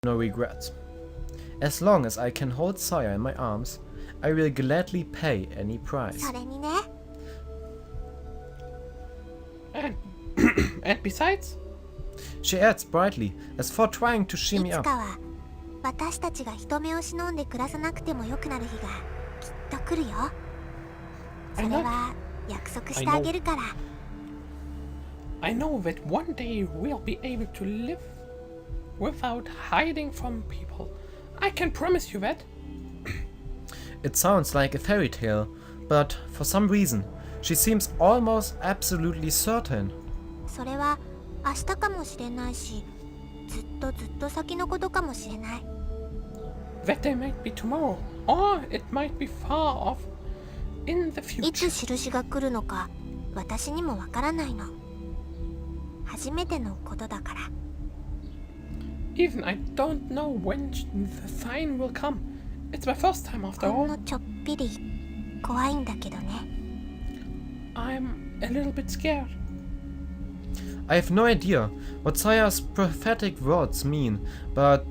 no regrets. As long as I can hold Saya in my arms, I will gladly pay any price. それにね、 And besides, She adds brightly, as for trying to い cheer me つ up. かは私たちが人目を忍んで暮らさなくてもよくなる日がきっと来るよ。それは約束してあげるから。 I know that one day we'll be able to live without hiding from people. I can promise you that. It sounds like a fairy tale, but for some reason, she seems almost absolutely certain. それは明日かもしれないし、ずっと先のことかもしれない。 That day might be tomorrow, or it might be far off in the いつ future. 印が来るのか私にもわからないの。初めてのことだから。 Even I don't know when the sign will come. It's my first time after ほん all. のちょっぴり怖いんだけどね。 I'm a little bit scared. I have no idea what Saya's prophetic words mean, but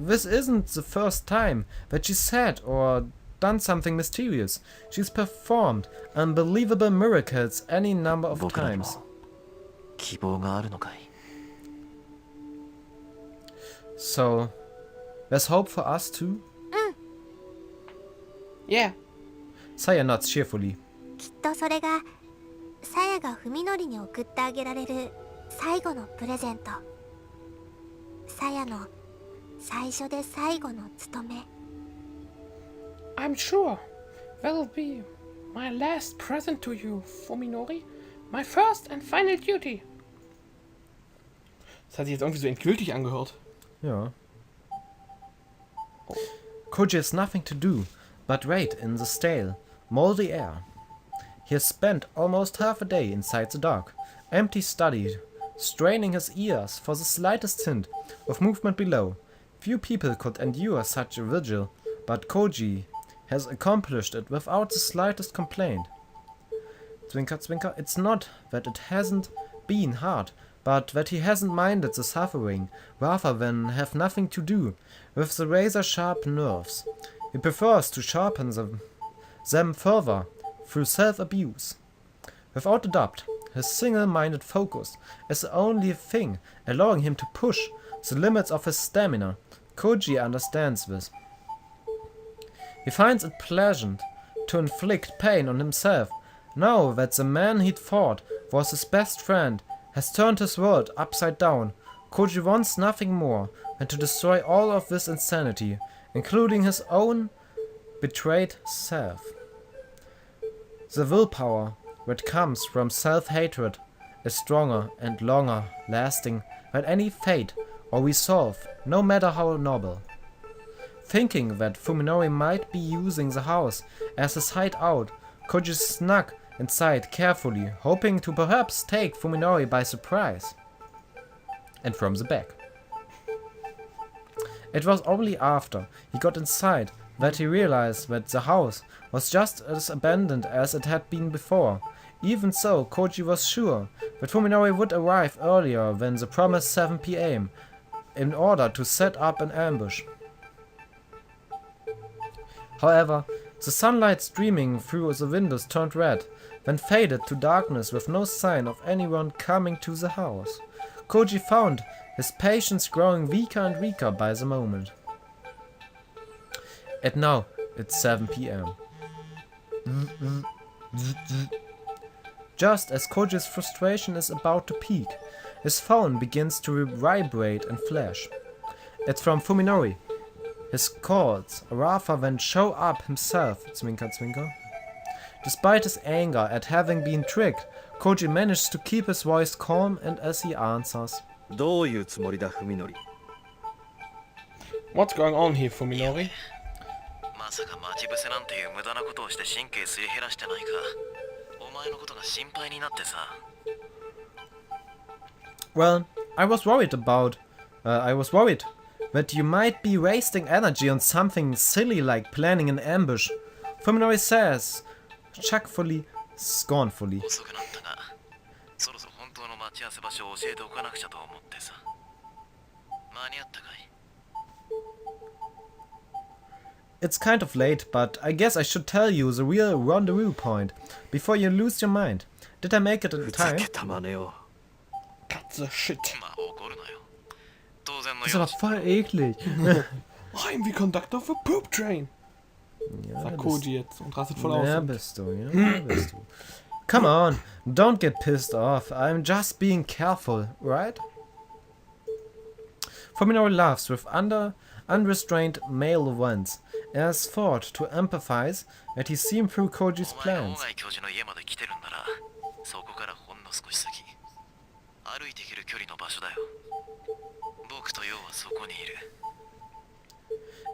this isn't the first time that she's said or done something mysterious. She's performed unbelievable miracles any number of 僕らにも times. 希望があるのかい？ So, there's hope for us too? Yeah, Saya nods cheerfully. きっとそれがさやが文則に送ってあげられる最後のプレゼント。さやの最初で最後の務め。 I'm sure that'll be my last present to you, Fuminori. My first and final duty. Das hat sich jetzt irgendwie so endgültig angehört. Yeah. Koji has nothing to do but wait in the stale, moldy air. He has spent almost half a day inside the dark, empty study, straining his ears for the slightest hint of movement below. Few people could endure such a vigil, but Koji has accomplished it without the slightest complaint. Zwinker, zwinker, it's not that it hasn't been hard, but that he hasn't minded the suffering, rather than have nothing to do with the razor-sharp nerves. He prefers to sharpen them further through self-abuse. Without a doubt, his single-minded focus is the only thing allowing him to push the limits of his stamina. Koji understands this. He finds it pleasant to inflict pain on himself, now that the man he'd thought was his best friend has turned his world upside down. Koji wants nothing more than to destroy all of this insanity, including his own betrayed self. The willpower that comes from self-hatred is stronger and longer lasting than any fate or resolve, no matter how noble. Thinking that Fuminori might be using the house as his hideout, Koji snuck inside carefully, hoping to perhaps take Fuminori by surprise. And from the back. It was only after he got inside that he realized that the house was just as abandoned as it had been before. Even so, Koji was sure that Fuminori would arrive earlier than the promised 7 p.m. in order to set up an ambush. However, the sunlight streaming through the windows turned red, then faded to darkness with no sign of anyone coming to the house. Koji found his patience growing weaker and weaker by the moment. And now it's 7 p.m. Just as Koji's frustration is about to peak, his phone begins to vibrate and flash. It's from Fuminori. His calls rather than show up himself, zwinker zwinker. Despite his anger at having been tricked, Koji manages to keep his voice calm and as he answers. どういうつもりだ、文則？ What's going on here, Fuminori? まさか待ち伏せなんていう無駄なことをして神経すり減らしてないか。お前のことが心配になってさ。Well, I was worried that you might be wasting energy on something silly like planning an ambush. Fuminori says, chuckfully, scornfully. 遅くなったが、そろそろ本当の待ち合わせ場所を教えておかなくちゃと思ってさ。間に合ったかい？ It's kind of late, but I guess I should tell you the real rendezvous point before you lose your mind. Did I make it in ふざ time? けた真似を Cut the shit. まあ怒るなよ。当然の Das ist よう aber voll eklig. I'm the conductor of a poop train. Ja, Sagt bist- Koji jetzt und rastet voll aus. Ja, bist du, ja, bist du. Come on, don't get pissed off. I'm just being careful, right? Fuminori laughs with unrestrained male ones and has thought to empathize that he seen through Koji's お前が plans. 大教授の家まで来てるんなら、そこからほんの少し先、歩いて行ける距離の場所だよ。僕とヨウはそこにいる。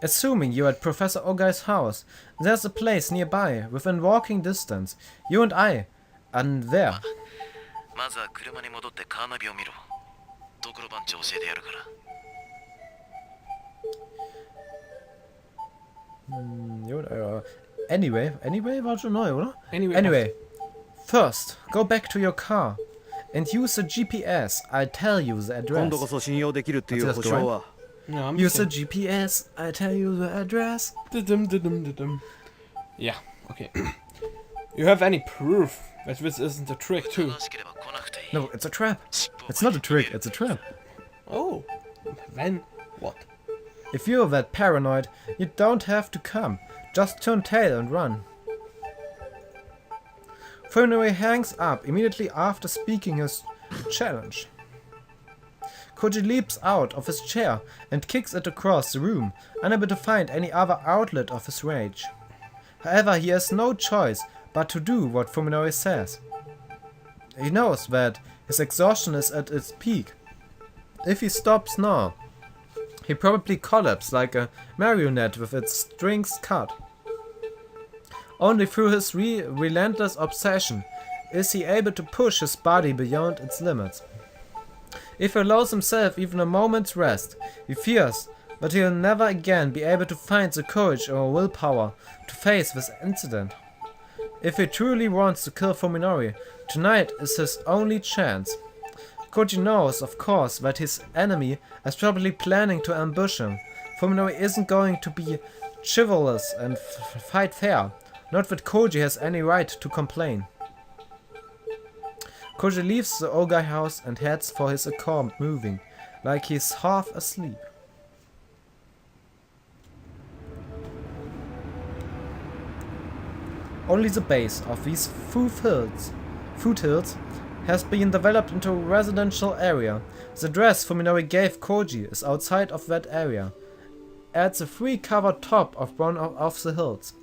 Assuming you're at Professor Ogai's house, there's a place nearby, within walking distance. You and I, and there. まずは車に戻ってカーナビを見ろ。ところ番長教えてやるから。Anyway, war schon neu, oder? Anyway. First, go back to your car and use the GPS. I'll tell you the 今度こ address. そ信用できるっていう保証は Ja, ein Use the bisschen. GPS. I'll tell you the address. Yeah, okay. You have any proof that this isn't a trick too? 正しければ来なくていい。 No, it's a trap. It's not a trick, it's a trap. Oh, then what? If you're that paranoid, you don't have to come. Just turn tail and run. Fuminori hangs up immediately after speaking his challenge. Koji leaps out of his chair and kicks it across the room, unable to find any other outlet of his rage. However, he has no choice but to do what Fuminori says. He knows that his exhaustion is at its peak. If he stops now, he probably collapses like a marionette with its strings cut. Only through his relentless obsession is he able to push his body beyond its limits. If he allows himself even a moment's rest, he fears that he'll never again be able to find the courage or willpower to face this incident. If he truly wants to kill Fuminori, tonight is his only chance. Koji knows, of course, that his enemy is probably planning to ambush him. Fuminori isn't going to be chivalrous and fight fair. Not that Koji has any right to complain. Koji leaves the Ogai house and heads for his account, moving like he's half asleep. Only the base of these foothills has been developed into a residential area. The address Fuminori gave Koji is outside of that area, at the tree-covered top of one of the hills.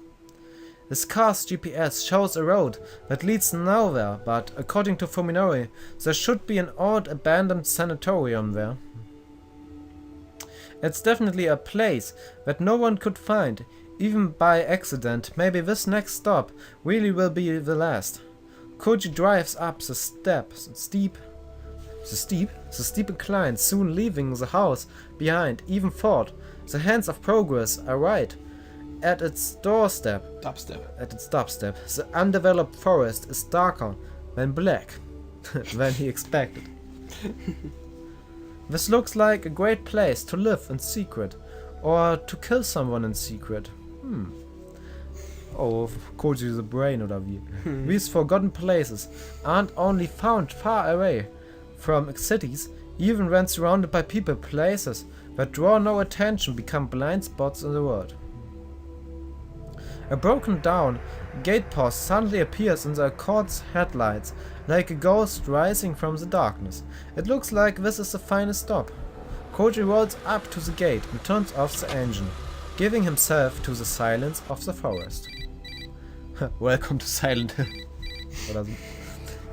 His car's GPS shows a road that leads nowhere, but according to Fuminori, there should be an old abandoned sanatorium there. It's definitely a place that no one could find, even by accident. Maybe this next stop really will be the last. Koji drives up the steep incline, soon leaving the house behind. Even thought the hands of progress are right. At its doorstep, the undeveloped forest is darker than black than he expected. This looks like a great place to live in secret, or to kill someone in secret. Oh, Koji the brain oder wie. These forgotten places aren't only found far away from cities, even when surrounded by people. Places that draw no attention become blind spots in the world. A broken down gatepost suddenly appears in the Accord's headlights, like a ghost rising from the darkness. It looks like this is the final stop. Koji rolls up to the gate and turns off the engine, giving himself to the silence of the forest. Welcome to Silent Hill. Oder so.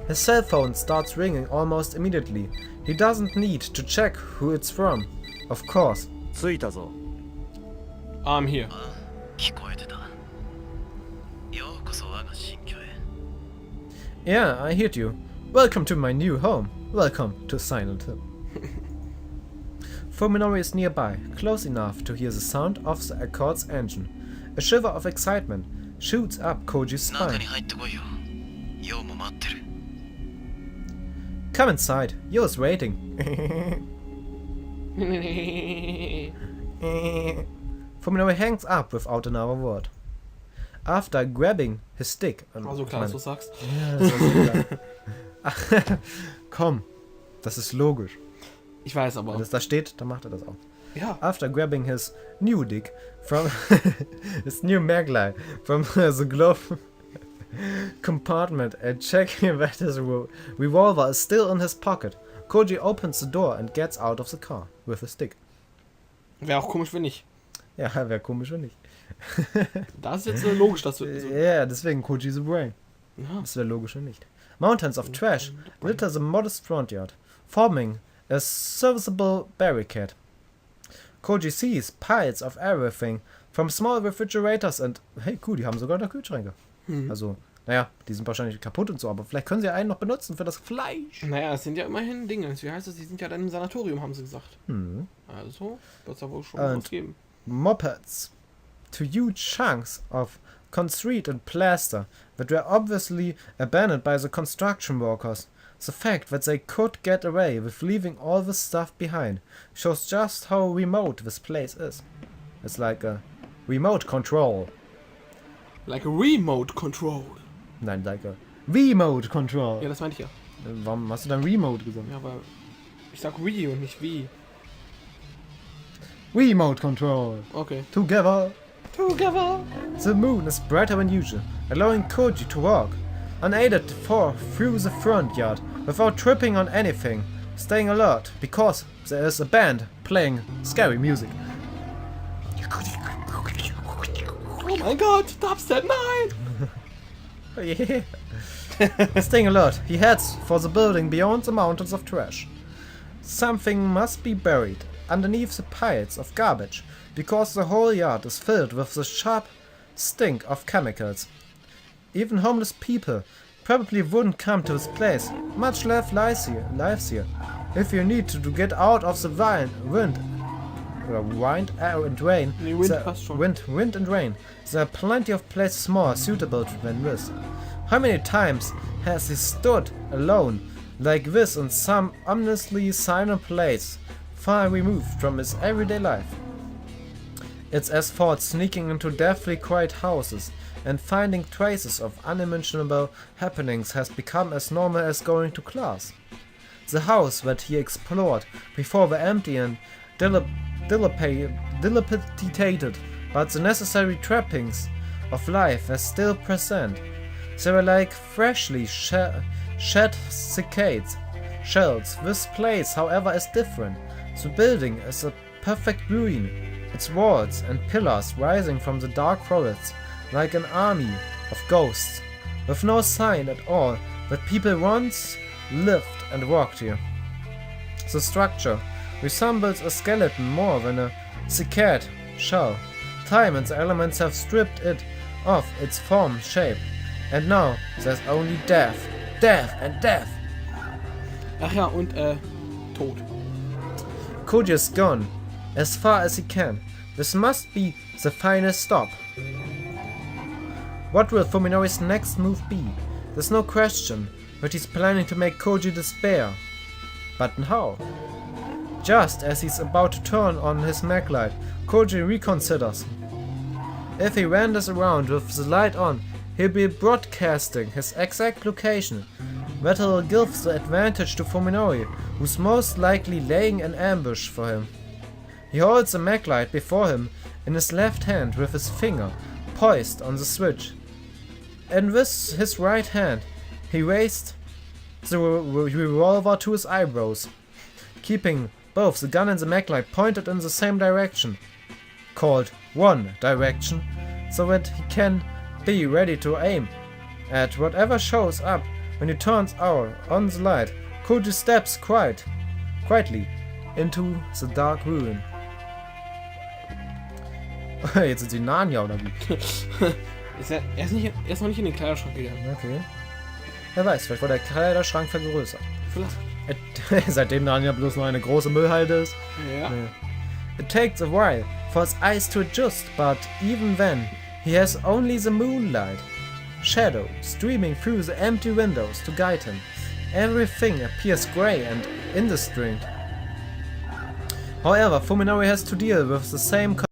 His cell phone starts ringing almost immediately. He doesn't need to check who it's from, of course. 着いたぞ I'm here. 聞こえてた。ようこそ我が新居へ。 Yeah, I heard you. Welcome to my new home. Welcome to Silent Hill. Fuminori is nearby, close enough to hear the sound of the Accord's engine. A shiver of excitement shoots up Koji's 中 spine. に入ってこいよ。ようも待ってる。 Come inside. Yo's waiting. Fuminori hangs up without another word. After grabbing his stick... War so klar, dass du sagst. Ja, das war so klar. Komm, das ist logisch. Ich weiß aber. Wenn es da steht, dann macht er das auch. Ja. After grabbing his new dick from his new maglite from the glove compartment and checking that his revolver is still in his pocket, Koji opens the door and gets out of the car with a stick. Wäre auch komisch, wenn nicht. Ja, wäre komisch, wenn nicht. Das ist jetzt logisch, dass du... Ja, deswegen Koji the Brain. Ja. Das wäre logisch, wenn nicht. Mountains of trash litter the modest front yard, forming a serviceable barricade. Koji sees piles of everything, from small refrigerators and... Hey, cool, die haben sogar noch Kühlschränke. Also, naja, die sind wahrscheinlich kaputt und so, aber vielleicht können sie einen noch benutzen für das Fleisch. Naja, es sind ja immerhin Dinge. Wie heißt das? Die sind ja dann im Sanatorium, haben sie gesagt. Also, wird es ja wohl schon was geben. Mopeds. Two huge chunks of concrete and plaster that were obviously abandoned by the construction workers. The fact that they could get away with leaving all this stuff behind shows just how remote this place is. It's like a remote control. Like a remote control. Nein, like a remote control. Ja, das meinte ich ja. Warum hast du dann remote gesagt? Ja, aber ich sag Re und nicht wie. Remote control. Okay. Together. Together. The moon is brighter than usual, allowing Koji to walk, unaided through the front yard without tripping on anything, staying alert because there is a band playing scary music. Oh mein Gott, Dubstep, nein! Yeah. Staying alert, he heads for the building beyond the mountains of trash. Something must be buried underneath the piles of garbage, because the whole yard is filled with the sharp stink of chemicals. Even homeless people probably wouldn't come to this place, much less lives here. If you need to get out of the wind and rain, wind and rain, there are plenty of places more suitable than this. How many times has he stood alone like this in some ominously silent place, far removed from his everyday life? It's as thought sneaking into deathly quiet houses and finding traces of unimaginable happenings has become as normal as going to class. The house that he explored before were empty and dilapidated, but the necessary trappings of life were still present. They were like freshly shed cicades shells. This place, however, is different. The building is a perfect ruin, its walls and pillars rising from the dark forests like an army of ghosts, with no sign at all that people once lived and walked here. The structure resembles a skeleton more than a cicad shell. Time and the elements have stripped it of its form, shape, and now there's only death, death and death. Ach ja, und Tod. Koji is gone, as far as he can. This must be the final stop. What will Fuminori's next move be? There's no question that he's planning to make Koji despair. But how? Just as he's about to turn on his maglite, Koji reconsiders. If he wanders around with the light on, he'll be broadcasting his exact location. That'll give the advantage to Fuminori, who's most likely laying an ambush for him. He holds the maglite before him in his left hand with his finger poised on the switch. And with his right hand, he raised the revolver to his eyebrows, keeping both the gun and the maglite pointed in the same direction, called one direction, so that he can be ready to aim at whatever shows up when he turns on the light. Koji steps quietly into the dark ruin. Jetzt sind sie Narnia oder wie? Er ist noch nicht in den Kleiderschrank gegangen. Okay. Wer weiß, vielleicht wurde der Kleiderschrank vergrößert. Vielleicht. Seitdem Narnia bloß noch eine große Müllhalde ist. Ja. It takes a while for his eyes to adjust, but even then, he has only the moonlight. Shadow streaming through the empty windows to guide him. Everything appears grey and indistinct. However, Fuminori has to deal with the same